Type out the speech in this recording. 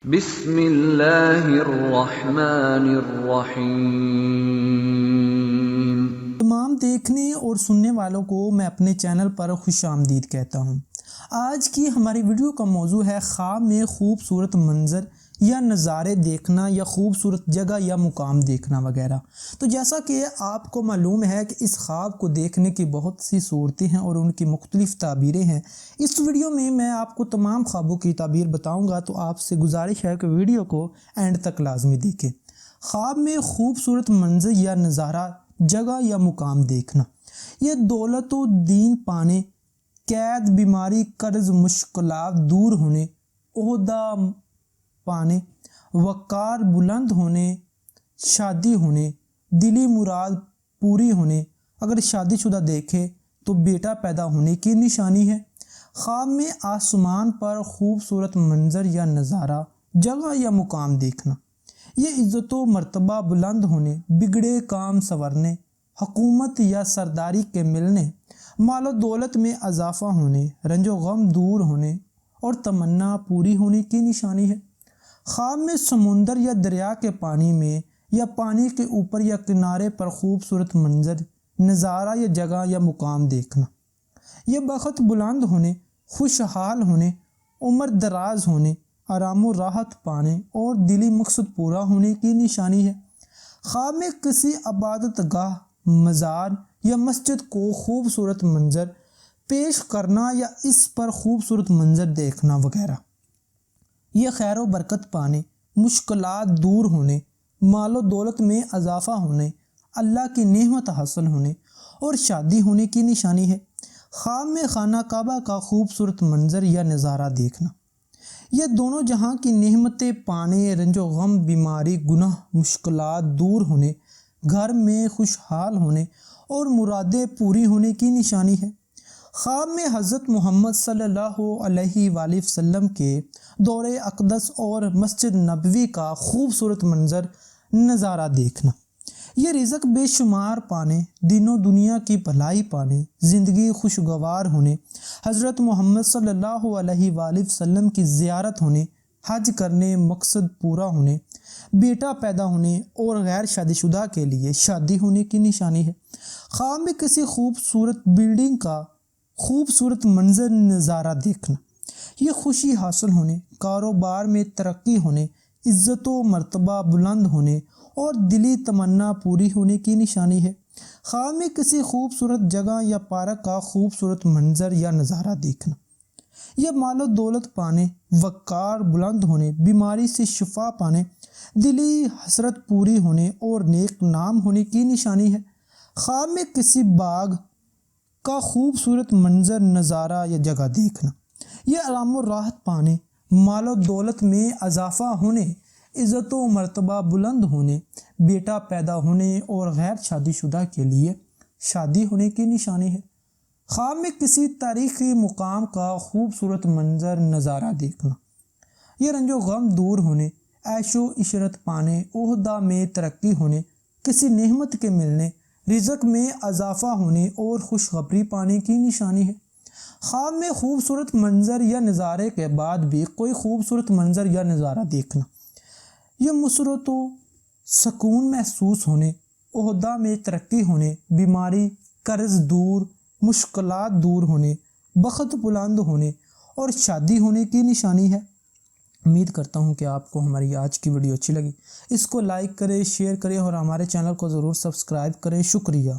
بسم اللہ الرحمن الرحیم۔ تمام دیکھنے اور سننے والوں کو میں اپنے چینل پر خوش آمدید کہتا ہوں۔ آج کی ہماری ویڈیو کا موضوع ہے خواب میں خوبصورت منظر یا نظارے دیکھنا یا خوبصورت جگہ یا مقام دیکھنا وغیرہ۔ تو جیسا کہ آپ کو معلوم ہے کہ اس خواب کو دیکھنے کی بہت سی صورتیں ہیں اور ان کی مختلف تعبیریں ہیں۔ اس ویڈیو میں آپ کو تمام خوابوں کی تعبیر بتاؤں گا، تو آپ سے گزارش ہے کہ ویڈیو کو اینڈ تک لازمی دیکھیں۔ خواب میں خوبصورت منظر یا نظارہ، جگہ یا مقام دیکھنا، یہ دولت و دین پانے، قید، بیماری، قرض، مشکلات دور ہونے، عہدہ پانے، وقار بلند ہونے، شادی ہونے، دلی مراد پوری ہونے، اگر شادی شدہ دیکھے تو بیٹا پیدا ہونے کی نشانی ہے۔ خواب میں آسمان پر خوبصورت منظر یا نظارہ، جگہ یا مقام دیکھنا، یہ عزت و مرتبہ بلند ہونے، بگڑے کام سنورنے، حکومت یا سرداری کے ملنے، مال و دولت میں اضافہ ہونے، رنج و غم دور ہونے اور تمنا پوری ہونے کی نشانی ہے۔ خواب میں سمندر یا دریا کے پانی میں یا پانی کے اوپر یا کنارے پر خوبصورت منظر، نظارہ یا جگہ یا مقام دیکھنا، یہ بخت بلند ہونے، خوشحال ہونے، عمر دراز ہونے، آرام و راحت پانے اور دلی مقصد پورا ہونے کی نشانی ہے۔ خواب میں کسی عبادت گاہ، مزار یا مسجد کو خوبصورت منظر پیش کرنا یا اس پر خوبصورت منظر دیکھنا وغیرہ، یہ خیر و برکت پانے، مشکلات دور ہونے، مال و دولت میں اضافہ ہونے، اللہ کی نعمت حاصل ہونے اور شادی ہونے کی نشانی ہے۔ خواب میں خانہ کعبہ کا خوبصورت منظر یا نظارہ دیکھنا، یہ دونوں جہاں کی نعمتیں پانے، رنج و غم، بیماری، گناہ، مشکلات دور ہونے، گھر میں خوشحال ہونے اور مرادیں پوری ہونے کی نشانی ہے۔ خواب میں حضرت محمد صلی اللہ علیہ وآلہ وسلم کے دور اقدس اور مسجد نبوی کا خوبصورت منظر، نظارہ دیکھنا، یہ رزق بے شمار پانے، دین و دنیا کی بھلائی پانے، زندگی خوشگوار ہونے، حضرت محمد صلی اللہ علیہ وآلہ وسلم کی زیارت ہونے، حج کرنے، مقصد پورا ہونے، بیٹا پیدا ہونے اور غیر شادی شدہ کے لیے شادی ہونے کی نشانی ہے۔ خواب میں کسی خوبصورت بلڈنگ کا خوبصورت منظر، نظارہ دیکھنا، یہ خوشی حاصل ہونے، کاروبار میں ترقی ہونے، عزت و مرتبہ بلند ہونے اور دلی تمنا پوری ہونے کی نشانی ہے۔ خواب میں کسی خوبصورت جگہ یا پارک کا خوبصورت منظر یا نظارہ دیکھنا، یہ مال و دولت پانے، وقار بلند ہونے، بیماری سے شفا پانے، دلی حسرت پوری ہونے اور نیک نام ہونے کی نشانی ہے۔ خواب میں کسی باغ کا خوبصورت منظر، نظارہ یا جگہ دیکھنا، یہ آرام و راحت پانے، مال و دولت میں اضافہ ہونے، عزت و مرتبہ بلند ہونے، بیٹا پیدا ہونے اور غیر شادی شدہ کے لیے شادی ہونے کی نشانی ہے۔ خواب میں کسی تاریخی مقام کا خوبصورت منظر، نظارہ دیکھنا، یہ رنج و غم دور ہونے، عیش و عشرت پانے، عہدہ میں ترقی ہونے، کسی نعمت کے ملنے، رزق میں اضافہ ہونے اور خوشخبری پانے کی نشانی ہے۔ خواب میں خوبصورت منظر یا نظارے کے بعد بھی کوئی خوبصورت منظر یا نظارہ دیکھنا، یہ مسرت و سکون محسوس ہونے، عہدہ میں ترقی ہونے، بیماری، قرض دور، مشکلات دور ہونے، بخت بلند ہونے اور شادی ہونے کی نشانی ہے۔ امید کرتا ہوں کہ آپ کو ہماری آج کی ویڈیو اچھی لگی۔ اس کو لائک کریں، شیئر کریں اور ہمارے چینل کو ضرور سبسکرائب کریں۔ شکریہ۔